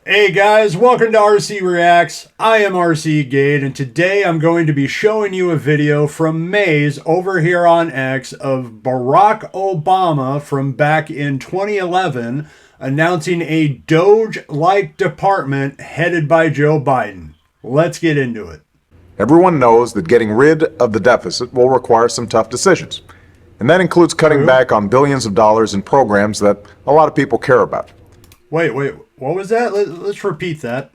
Hey guys, welcome to RC Reacts. I am RC Gate, and today I'm going to be showing you a video from Maze over here on X of Barack Obama from back in 2011 announcing a DOGE-like department headed by Joe Biden. Let's get into it. Everyone knows that getting rid of the deficit will require some tough decisions. And that includes cutting back on billions of dollars in programs that a lot of people care about. Wait, what was that? Let's repeat that.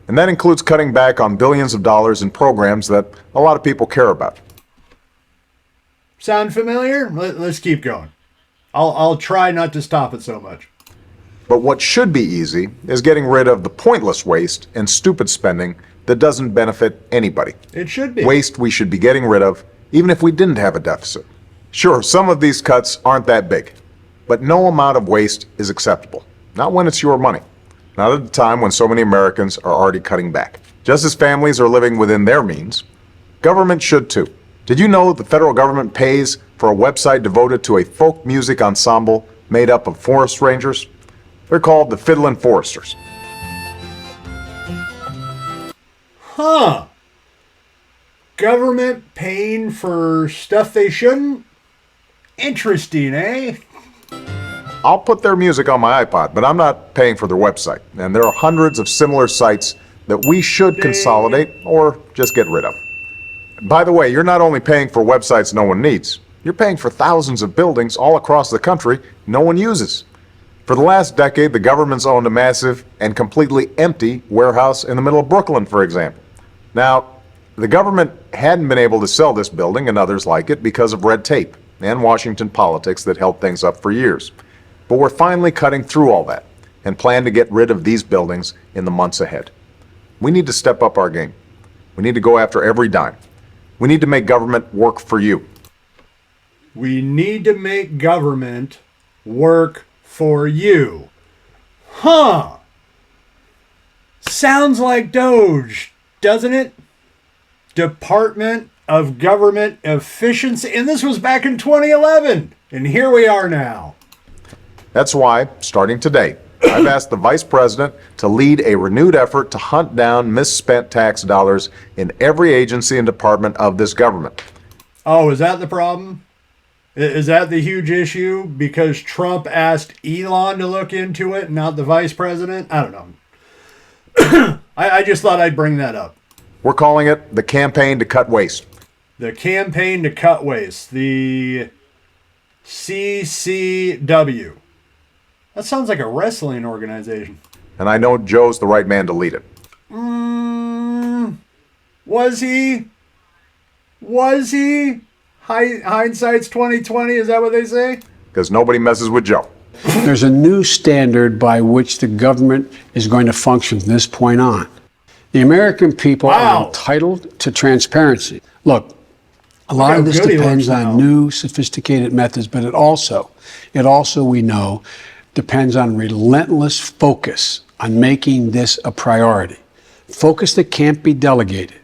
And that includes cutting back on billions of dollars in programs that a lot of people care about. Sound familiar? Let's keep going. I'll try not to stop it so much. But what should be easy is getting rid of the pointless waste and stupid spending that doesn't benefit anybody. It should be. Waste we should be getting rid of, even if we didn't have a deficit. Sure, some of these cuts aren't that big, but no amount of waste is acceptable. Not when it's your money. Not at a time when so many Americans are already cutting back. Just as families are living within their means, government should too. Did you know that the federal government pays for a website devoted to a folk music ensemble made up of forest rangers? They're called the Fiddlin' Foresters. Huh. Government paying for stuff they shouldn't? Interesting, eh? I'll put their music on my iPod, but I'm not paying for their website. And there are hundreds of similar sites that we should consolidate or just get rid of. By the way, you're not only paying for websites no one needs, you're paying for thousands of buildings all across the country no one uses. For the last decade, the government's owned a massive and completely empty warehouse in the middle of Brooklyn, for example. Now, the government hadn't been able to sell this building and others like it because of red tape and Washington politics that held things up for years. But we're finally cutting through all that and plan to get rid of these buildings in the months ahead. We need to step up our game. We need to go after every dime. We need to make government work for you. We need to make government work for you. Huh. Sounds like DOGE, doesn't it? Department of Government Efficiency. And this was back in 2011. And here we are now. That's why, starting today, I've asked the Vice President to lead a renewed effort to hunt down misspent tax dollars in every agency and department of this government. Oh, is that the problem? Is that the huge issue? Because Trump asked Elon to look into it, not the Vice President? I don't know. I just thought I'd bring that up. We're calling it the Campaign to Cut Waste. The Campaign to Cut Waste. The CCW. That sounds like a wrestling organization. And I know Joe's the right man to lead it. Was he? Was he? Hindsight's 2020, is that what they say? Because nobody messes with Joe. There's a new standard by which the government is going to function from this point on. The American people are entitled to transparency. Look, a lot of this depends on new, sophisticated methods, but it also, we know, depends on relentless focus on making this a priority. Focus that can't be delegated.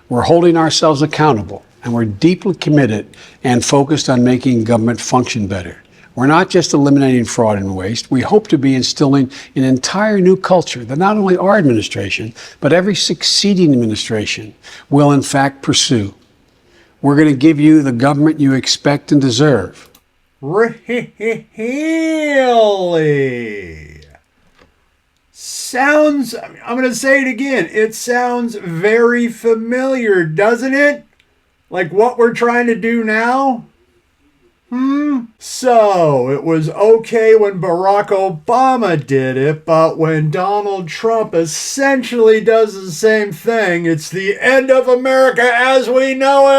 We're holding ourselves accountable, and we're deeply committed and focused on making government function better. We're not just eliminating fraud and waste. We hope to be instilling an entire new culture that not only our administration, but every succeeding administration will in fact pursue. We're going to give you the government you expect and deserve. Really? Sounds, I'm going to say it again, it sounds very familiar, doesn't it? Like what we're trying to do now? So, it was okay when Barack Obama did it, but when Donald Trump essentially does the same thing, it's the end of America as we know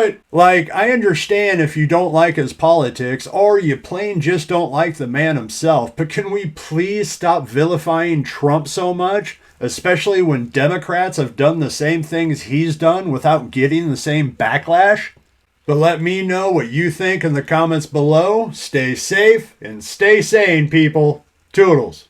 it! Like, I understand if you don't like his politics, or you plain just don't like the man himself, but can we please stop vilifying Trump so much? Especially when Democrats have done the same things he's done without getting the same backlash? But let me know what you think in the comments below. Stay safe and stay sane, people. Toodles.